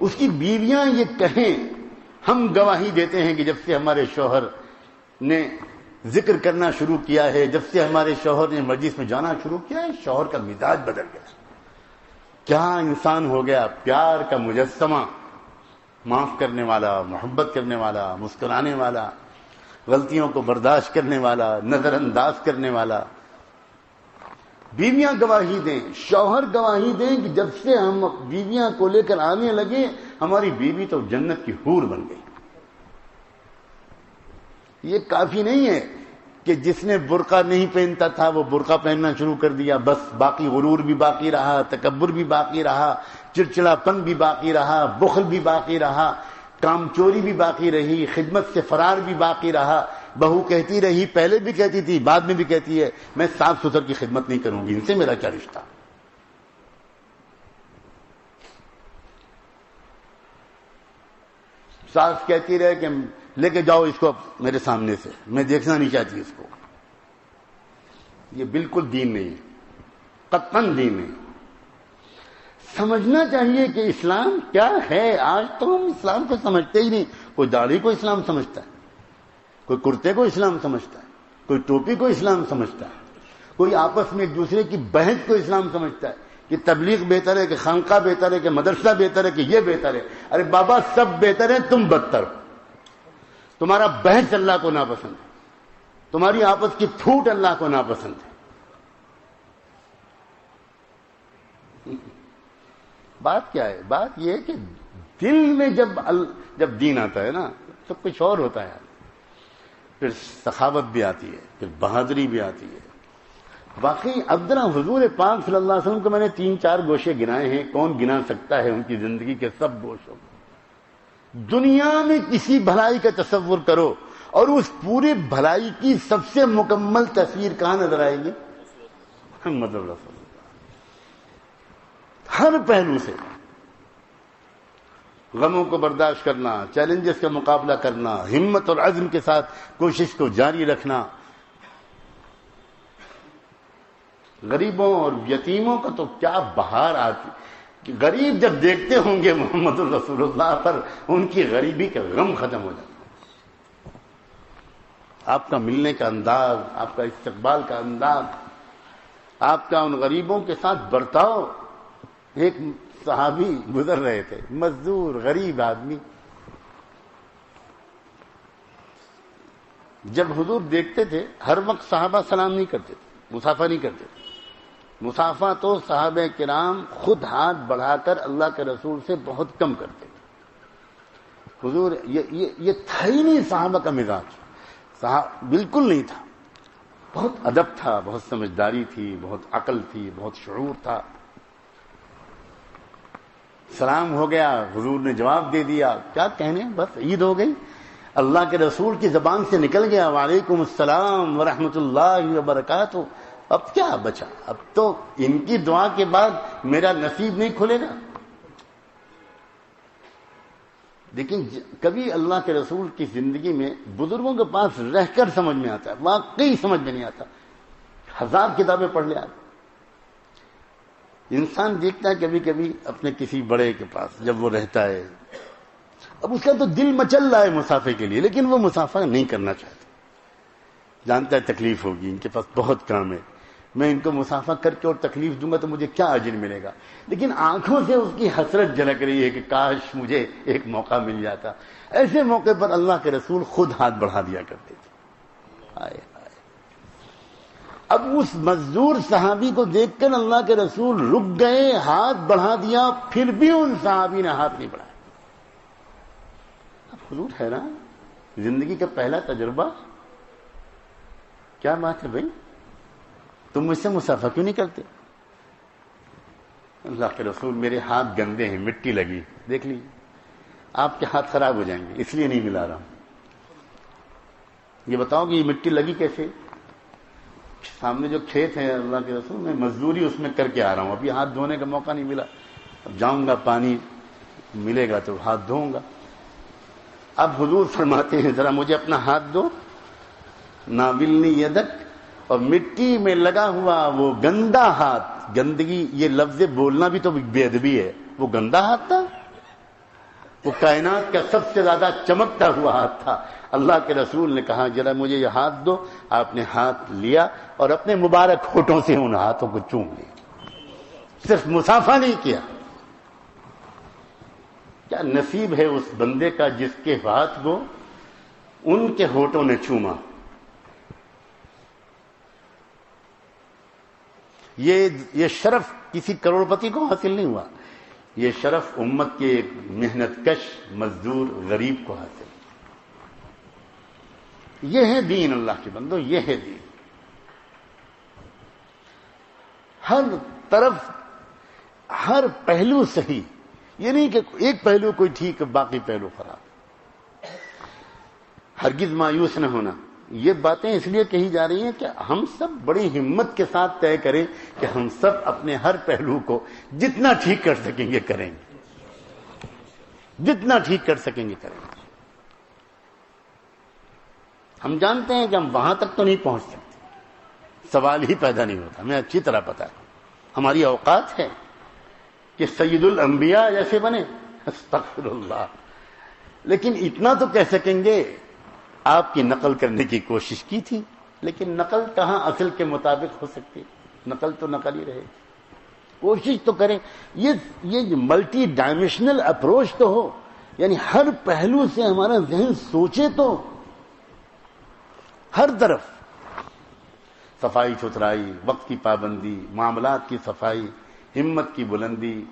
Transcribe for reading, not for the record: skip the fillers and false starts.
اس کی بیویاں یہ کہیں ہم گواہی دیتے ہیں کہ جب سے ہمارے شوہر نے ذکر کرنا شروع کیا ہے، جب سے ہمارے شوہر نے مجلس میں جانا شروع کیا ہے، شوہر کا مزاج بدل گیا، کیا انسان ہو گیا، پیار کا مجسمہ، معاف کرنے والا، محبت کرنے والا، مسکرانے والا، غلطیوں کو برداشت کرنے والا، نظر انداز کرنے والا۔ بیویاں گواہی دیں، شوہر گواہی دیں کہ جب سے ہم بیویاں کو لے کر آنے لگے ہماری بیوی تو جنت کی حور بن گئی۔ یہ کافی نہیں ہے کہ جس نے برقع نہیں پہنتا تھا وہ برقع پہننا شروع کر دیا، بس باقی غرور بھی باقی رہا، تکبر بھی باقی رہا، چڑچڑا پن بھی باقی رہا، بخل بھی باقی رہا، کام چوری بھی باقی رہی، خدمت سے فرار بھی باقی رہا۔ بہو کہتی رہی، پہلے بھی کہتی تھی، بعد میں بھی کہتی ہے، میں ساس سسر کی خدمت نہیں کروں گی، ان سے میرا کیا رشتہ۔ ساس کہتی رہے کہ لے کے جاؤ اس کو میرے سامنے سے، میں دیکھنا نہیں چاہتی اس کو۔ یہ بالکل دین نہیں ہے، قطعاً دین نہیں۔ سمجھنا چاہیے کہ اسلام کیا ہے۔ آج تو ہم اسلام کو سمجھتے ہی نہیں۔ کوئی داڑھی کو اسلام سمجھتا ہے، کوئی کرتے کو اسلام سمجھتا ہے، کوئی ٹوپی کو اسلام سمجھتا ہے، کوئی آپس میں ایک دوسرے کی بحث کو اسلام سمجھتا ہے کہ تبلیغ بہتر ہے، کہ خانقاہ بہتر ہے، کہ مدرسہ بہتر ہے، کہ یہ بہتر ہے۔ ارے بابا سب بہتر ہے، تم بدتر ہو۔ تمہارا بحث اللہ کو ناپسند ہے، تمہاری آپس کی پھوٹ اللہ کو ناپسند ہے۔ بات کیا ہے؟ بات یہ ہے کہ دل میں جب دین آتا ہے نا تو کچھ اور ہوتا ہے، پھر سخاوت بھی آتی ہے، پھر بہادری بھی آتی ہے۔ واقعی اب ذرا حضور پاک صلی اللہ علیہ وسلم کو میں نے 3-4 گوشے گنائے ہیں، کون گنا سکتا ہے ان کی زندگی کے سب گوشوں کو؟ دنیا میں کسی بھلائی کا تصور کرو اور اس پورے بھلائی کی سب سے مکمل تصویر کہاں نظر آئے گی؟ محمد رسول اللہ۔ ہر پہلو سے غموں کو برداشت کرنا، چیلنجز کا مقابلہ کرنا، ہمت اور عزم کے ساتھ کوشش کو جاری رکھنا۔ غریبوں اور یتیموں کا تو کیا بہار آتی کہ غریب جب دیکھتے ہوں گے محمد رسول اللہ پر، ان کی غریبی کا غم ختم ہو جاتا۔ آپ کا ملنے کا انداز، آپ کا استقبال کا انداز، آپ کا ان غریبوں کے ساتھ برتاؤ۔ ایک صحابی گزر رہے تھے، مزدور غریب آدمی، جب حضور دیکھتے تھے ہر وقت صحابہ سلام نہیں کرتے تھے، مصافحہ نہیں کرتے تھے۔ مصافحہ تو صحابہ کرام خود ہاتھ بڑھا کر اللہ کے رسول سے بہت کم کرتے تھے۔ حضور یہ تھا ہی نہیں صحابہ کا مزاج، بالکل نہیں تھا۔ بہت ادب تھا، بہت سمجھداری تھی، بہت عقل تھی، بہت شعور تھا۔ سلام ہو گیا، حضور نے جواب دے دیا، کیا کہنے، بس عید ہو گئی۔ اللہ کے رسول کی زبان سے نکل گیا وعلیکم السلام ورحمۃ اللہ وبرکاتہ۔ اب کیا بچا؟ اب تو ان کی دعا کے بعد میرا نصیب نہیں کھلے گا۔ لیکن کبھی اللہ کے رسول کی زندگی میں بزرگوں کے پاس رہ کر سمجھ میں آتا ہے، واقعی سمجھ میں نہیں آتا۔ 1000 کتابیں پڑھ لے آدمی۔ انسان دیکھتا ہے کبھی کبھی اپنے کسی بڑے کے پاس جب وہ رہتا ہے، اب اس کا تو دل مچل رہا ہے مسافے کے لیے، لیکن وہ مسافہ نہیں کرنا چاہتا، جانتا ہے تکلیف ہوگی، ان کے پاس بہت کام ہے، میں ان کو مسافہ کر کے اور تکلیف دوں گا تو مجھے کیا اجر ملے گا۔ لیکن آنکھوں سے اس کی حسرت جھلک رہی ہے کہ کاش مجھے ایک موقع مل جاتا۔ ایسے موقع پر اللہ کے رسول خود ہاتھ بڑھا دیا کرتے تھے۔ آئے اب اس مزدور صحابی کو دیکھ کر اللہ کے رسول رک گئے، ہاتھ بڑھا دیا، پھر بھی ان صحابی نے ہاتھ نہیں بڑھایا۔ اب حضور حیران، زندگی کا پہلا تجربہ، کیا بات ہے بھائی، تم مجھ سے مصافحہ کیوں نہیں کرتے؟ اللہ کے رسول، میرے ہاتھ گندے ہیں، مٹی لگی، دیکھ لیجیے، آپ کے ہاتھ خراب ہو جائیں گے، اس لیے نہیں ملا رہا ہوں۔ یہ بتاؤ کہ یہ مٹی لگی کیسے؟ سامنے جو کھیت ہے اللہ کے رسول، میں مزدوری اس میں کر کے آ رہا ہوں، ابھی ہاتھ دھونے کا موقع نہیں ملا، اب جاؤں گا، پانی ملے گا تو ہاتھ دھوؤں گا۔ اب حضور فرماتے ہیں ذرا مجھے اپنا ہاتھ دو، ناولنی یدک، اور مٹی میں لگا ہوا وہ گندا ہاتھ، گندگی یہ لفظ بولنا بھی تو بے ادبی ہے، وہ گندا ہاتھ تھا۔ وہ کائنات کا سب سے زیادہ چمکتا ہوا ہاتھ تھا. اللہ کے رسول نے کہا ذرا مجھے یہ ہاتھ دو. آپ نے ہاتھ لیا اور اپنے مبارک ہونٹوں سے ان ہاتھوں کو چوم لیا. صرف مصافحہ نہیں کیا. کیا نصیب ہے اس بندے کا جس کے ہاتھ کو ان کے ہونٹوں نے چوما. یہ شرف کسی کروڑپتی کو حاصل نہیں ہوا. یہ شرف امت کے ایک محنت کش مزدور غریب کو حاصل. یہ ہے دین. اللہ کے بندو یہ ہے دین. ہر طرف ہر پہلو صحیح. یہ نہیں کہ ایک پہلو کوئی ٹھیک باقی پہلو خراب. ہرگز مایوس نہ ہونا. یہ باتیں اس لیے کہی جا رہی ہیں کہ ہم سب بڑی ہمت کے ساتھ طے کریں کہ ہم سب اپنے ہر پہلو کو جتنا ٹھیک کر سکیں گے کریں گے. جتنا ٹھیک کر سکیں گے کریں گے. ہم جانتے ہیں کہ ہم وہاں تک تو نہیں پہنچ سکتے. سوال ہی پیدا نہیں ہوتا. ہمیں اچھی طرح پتا ہے ہماری اوقات ہے کہ سید الانبیاء جیسے بنے. استغفر اللہ. لیکن اتنا تو کہہ سکیں گے آپ کی نقل کرنے کی کوشش کی تھی. لیکن نقل کہاں اصل کے مطابق ہو سکتی. نقل تو نقل ہی رہے. کوشش تو کریں. یہ ملٹی ڈائمینشنل اپروچ تو ہو. یعنی ہر پہلو سے ہمارا ذہن سوچے تو. ہر طرف صفائی ستھرائی, وقت کی پابندی, معاملات کی صفائی, ہمت کی بلندی,